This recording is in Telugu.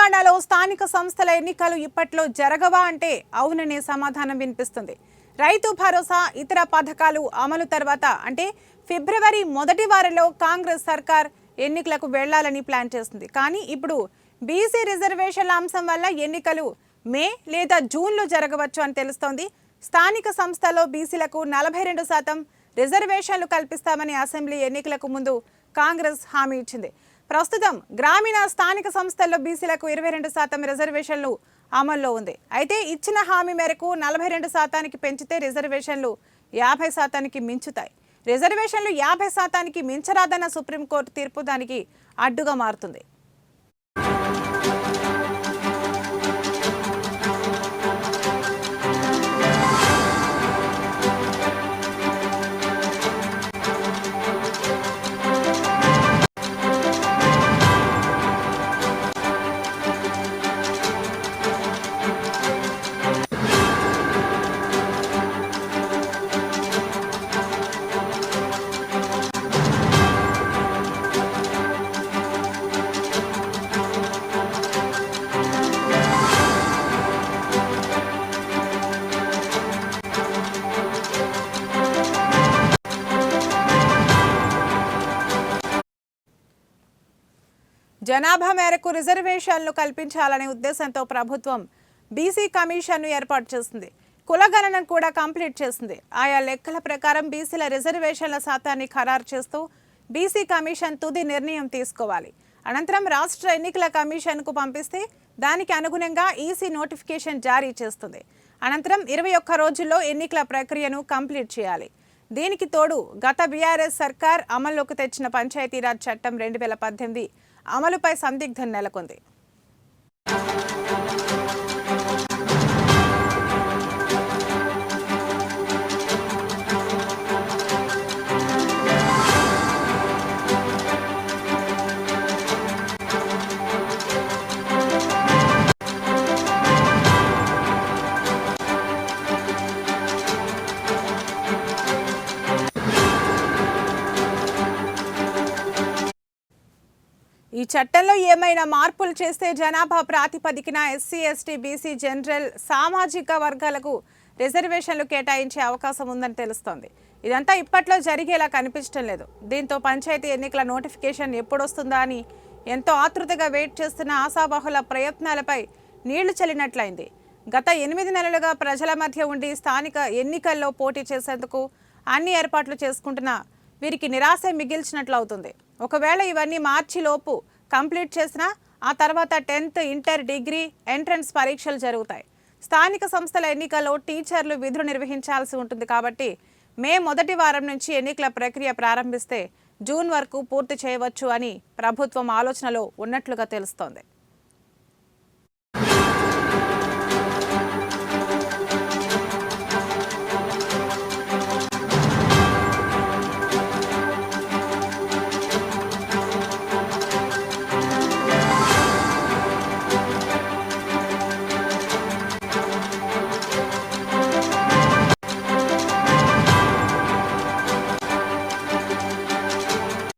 తెలంగాణలో స్థానిక సంస్థల ఎన్నికలు ఇప్పట్లో జరగవా అంటే అవుననే సమాధానం వినిపిస్తుంది. రైతు భరోసా ఇతర పథకాలు అమలు తర్వాత అంటే ఫిబ్రవరి మొదటి వారంలో కాంగ్రెస్ సర్కార్ ఎన్నికలకు వెళ్లాలని ప్లాన్ చేస్తుంది. కానీ ఇప్పుడు బీసీ రిజర్వేషన్ల అంశం వల్ల ఎన్నికలు మే లేదా జూన్లో జరగవచ్చు అని తెలుస్తోంది. స్థానిక సంస్థల్లో బీసీలకు 42% రిజర్వేషన్లు కల్పిస్తామని అసెంబ్లీ ఎన్నికలకు ముందు కాంగ్రెస్ హామీ ఇచ్చింది. ప్రస్తుతం గ్రామీణ స్థానిక సంస్థల్లో బీసీలకు 22% రిజర్వేషన్లు అమల్లో ఉంది. అయితే ఇచ్చిన హామీ మేరకు 42% పెంచితే రిజర్వేషన్లు 50% మించుతాయి. రిజర్వేషన్లు 50% మించరాదన్న సుప్రీంకోర్టు తీర్పు దానికి అడ్డుగా మారుతుంది. జనాభా మేరకు రిజర్వేషన్లు కల్పించాలనే ఉద్దేశంతో ప్రభుత్వం బీసీ కమిషన్ను ఏర్పాటు చేసింది. కులగణనను కూడా కంప్లీట్ చేసింది. ఆయా లెక్కల ప్రకారం బీసీల రిజర్వేషన్ల శాతాన్ని ఖరారు చేస్తూ బీసీ కమిషన్ తుది నిర్ణయం తీసుకోవాలి. అనంతరం రాష్ట్ర ఎన్నికల కమిషన్కు పంపిస్తే దానికి అనుగుణంగా ఈసీ నోటిఫికేషన్ జారీ చేస్తుంది. అనంతరం 21 రోజుల్లో ఎన్నికల ప్రక్రియను కంప్లీట్ చేయాలి. దీనికి తోడు గత బీఆర్ఎస్ సర్కార్ అమల్లోకి తెచ్చిన పంచాయతీరాజ్ చట్టం 2018 అమలుపై సందిగ్ధం నెలకొంది. ఈ చట్టంలో ఏమైనా మార్పులు చేస్తే జనాభా ప్రాతిపదికన ఎస్సీ, ఎస్టీ, బీసీ, జనరల్ సామాజిక వర్గాలకు రిజర్వేషన్లు కేటాయించే అవకాశం ఉందని తెలుస్తోంది. ఇదంతా ఇప్పట్లో జరిగేలా కనిపించడం లేదు. దీంతో పంచాయతీ ఎన్నికల నోటిఫికేషన్ ఎప్పుడొస్తుందా అని ఎంతో ఆతృతగా వెయిట్ చేస్తున్న ఆశాబహుళ ప్రయత్నాలపై నీళ్లు చల్లినట్లయింది. గత 8 నెలలుగా ప్రజల మధ్య ఉండి స్థానిక ఎన్నికల్లో పోటీ చేసేందుకు అన్ని ఏర్పాట్లు చేసుకుంటున్న వీరికి నిరాశ మిగిల్చినట్లు అవుతుంది. ఒకవేళ ఇవన్నీ మార్చిలోపు కంప్లీట్ చేసినా ఆ తర్వాత 10th, ఇంటర్, డిగ్రీ ఎంట్రన్స్ పరీక్షలు జరుగుతాయి. స్థానిక సంస్థల ఎన్నికల్లో టీచర్లు విధులు నిర్వహించాల్సి ఉంటుంది. కాబట్టి మే మొదటి వారం నుంచి ఎన్నికల ప్రక్రియ ప్రారంభిస్తే జూన్ వరకు పూర్తి చేయవచ్చు అని ప్రభుత్వం ఆలోచనలో ఉన్నట్లుగా తెలుస్తోంది.